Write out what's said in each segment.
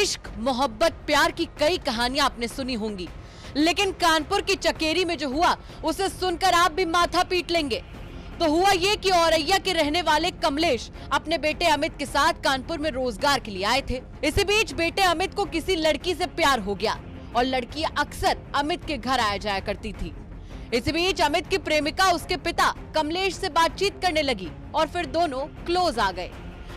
इश्क, मोहब्बत, प्यार की कई कहानियां आपने सुनी होंगी, लेकिन कानपुर की चकेरी में जो हुआ उसे सुनकर आप भी माथा पीट लेंगे। तो हुआ ये कि औरैया के रहने वाले कमलेश अपने बेटे अमित के साथ कानपुर में रोजगार के लिए आए थे। इसी बीच बेटे अमित को किसी लड़की से प्यार हो गया और लड़की अक्सर अमित के घर आया जाया करती थी। इसी बीच अमित की प्रेमिका उसके पिता कमलेश से बातचीत करने लगी और फिर दोनों क्लोज आ गए।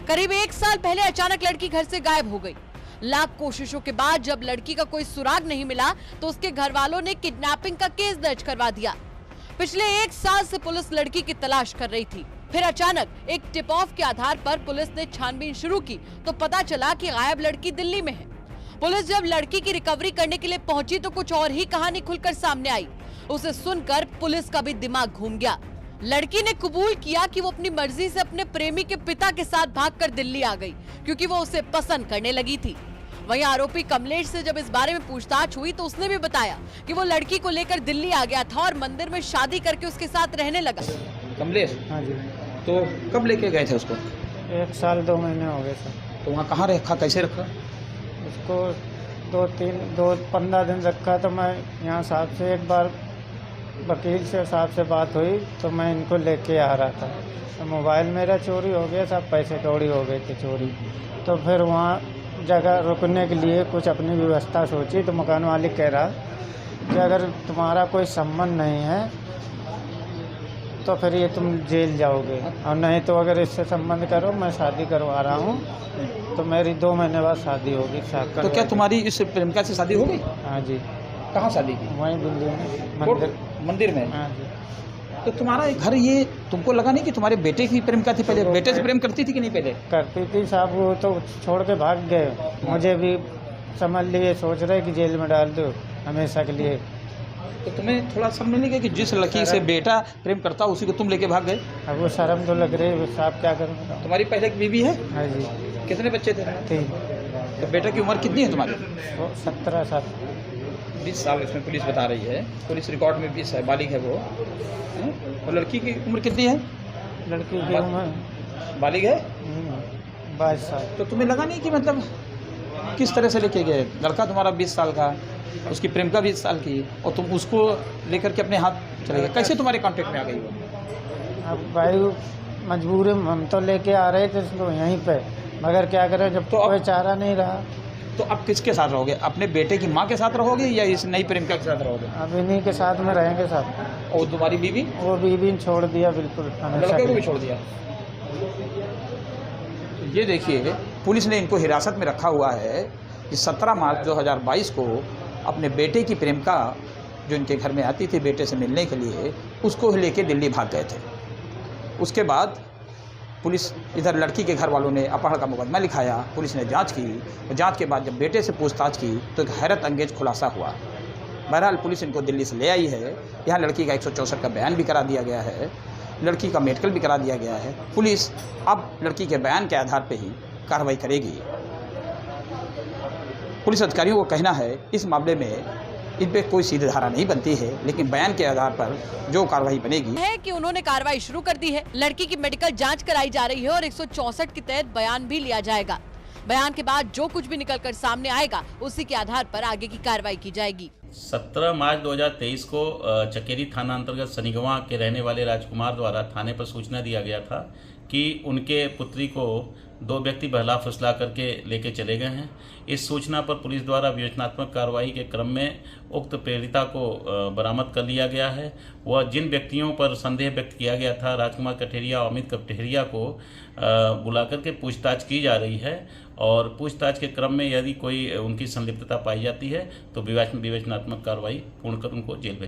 करीब 1 साल पहले अचानक लड़की घर से गायब हो गई। लाख कोशिशों के बाद जब लड़की का कोई सुराग नहीं मिला तो उसके घर वालों ने किडनैपिंग का केस दर्ज करवा दिया। पिछले 1 साल से पुलिस लड़की की तलाश कर रही थी। फिर अचानक एक टिप ऑफ के आधार पर पुलिस ने छानबीन शुरू की तो पता चला कि गायब लड़की दिल्ली में है। पुलिस जब लड़की की रिकवरी करने के लिए पहुंची तो कुछ और ही कहानी खुलकर सामने आई। उसे सुनकर पुलिस का भी दिमाग घूम गया। लड़की ने कबूल किया कि वो अपनी मर्जी से अपने प्रेमी के पिता के साथ भागकर दिल्ली आ गई क्योंकि वो उसे पसंद करने लगी थी। वहीं आरोपी कमलेश से जब इस बारे में पूछताछ हुई तो उसने भी बताया कि वो लड़की को लेकर दिल्ली आ गया था और मंदिर में शादी करके उसके साथ रहने लगा। कमलेश? हाँ जी। तो कब लेके गए थे उसको? 1 साल 2 महीने हो गए सर। तो वहाँ कहाँ रखा, कैसे रखा? उसको 15 दिन रखा। तो मैं यहाँ साहब से एक बार वकील से साहब से बात हुई तो मैं इनको लेके आ रहा था। तो मोबाइल मेरा चोरी हो गया, सब पैसे कौड़ी हो गए थे चोरी। तो फिर वहाँ जगह रुकने के लिए कुछ अपनी व्यवस्था सोची तो मकान मालिक कह रहा कि अगर तुम्हारा कोई संबंध नहीं है तो फिर ये तुम जेल जाओगे, और नहीं तो अगर इससे संबंध करो मैं शादी करवा रहा हूँ। तो मेरी 2 महीने बाद शादी होगी। तो क्या तुम्हारी इस प्रेमिका से शादी हो गई? हाँ जी। कहाँ शादी की? वहीं दिल्ली में मंदिर में? हाँ जी। तो तुम्हारा घर, ये तुमको लगा नहीं कि तुम्हारे बेटे की प्रेमिका थी? पहले बेटे से प्रेम करती थी कि नहीं? पहले करती थी साहब, वो तो छोड़ के भाग गए। मुझे भी समझ लिए, सोच रहे कि जेल में डाल दो हमेशा के लिए। तो तुम्हें थोड़ा समझ नहीं गया कि जिस लड़की से बेटा प्रेम करता उसी को तुम लेके भाग गए? अब वो शर्म तो लग रही है साहब, क्या करूँ। तुम्हारी पहले एक बीवी है? हाँ जी। कितने बच्चे थे? 3। तो बेटा की उम्र कितनी है तुम्हारी? वो 17 साल। 20 साल इसमें पुलिस बता रही है। पुलिस रिकॉर्ड में 20 है, बालिग है वो। और लड़की की उम्र कितनी है? लड़की की उम्र बालिग है 22 साल। तो तुम्हें लगा नहीं कि मतलब किस तरह से लेके गए? लड़का तुम्हारा 20 साल का, उसकी प्रेमिका 20 साल की, और तुम उसको लेकर के अपने हाथ चले गए। कैसे तुम्हारे कांटेक्ट में आ गई वो? अब भाई मजबूरी, हम तो लेके आ रहे थे इसको यहीं पे, मगर क्या करें जब तो कोई चारा नहीं रहा। तो अब किसके साथ रहोगे? अपने बेटे की माँ के साथ रहोगे या इस नई प्रेमिका के साथ रहोगे? अब इन्हीं के साथ में रहेंगे साहब। और तुम्हारी बीवी? वो बीवी ने छोड़ दिया बिल्कुल, लड़के को भी छोड़ दिया। ये देखिए, पुलिस ने इनको हिरासत में रखा हुआ है कि 17 मार्च 2022 को अपने बेटे की प्रेमिका जो इनके घर में आती थी बेटे से मिलने के लिए, उसको लेके दिल्ली भाग गए थे। उसके बाद पुलिस, इधर लड़की के घर वालों ने अपहरण का मुकदमा लिखाया। पुलिस ने जांच की। जांच के बाद जब बेटे से पूछताछ की तो एक हैरत अंगेज खुलासा हुआ। बहरहाल पुलिस इनको दिल्ली से ले आई है। यहाँ लड़की का 164 का बयान भी करा दिया गया है, लड़की का मेडिकल भी करा दिया गया है। पुलिस अब लड़की के बयान के आधार पर ही कार्रवाई करेगी। पुलिस अधिकारियों को कहना है इस मामले में इन पे कोई सीधी धारा नहीं बनती है, लेकिन बयान के आधार पर जो कार्रवाई बनेगी है कि उन्होंने कार्रवाई शुरू कर दी है। लड़की की मेडिकल जांच कराई जा रही है और 164 के तहत बयान भी लिया जाएगा। बयान के बाद जो कुछ भी निकलकर सामने आएगा उसी के आधार पर आगे की कार्रवाई की जाएगी। 17 मार्च 2023 को चकेरी थाना अंतर्गत सनिगवा के रहने वाले राजकुमार द्वारा थाने पर सूचना दिया गया था कि उनके पुत्री को 2 व्यक्ति बहला फुसला करके लेके चले गए हैं। इस सूचना पर पुलिस द्वारा विवेचनात्मक कार्रवाई के क्रम में उक्त पीड़िता को बरामद कर लिया गया है। वह जिन व्यक्तियों पर संदेह व्यक्त किया गया था, राजकुमार कठेरिया और अमित कठेरिया को बुला करके पूछताछ की जा रही है, और पूछताछ के क्रम में यदि कोई उनकी संलिप्तता पाई जाती है तो विवेचनात्मक कार्रवाई पूर्ण कर उनको जेल भेज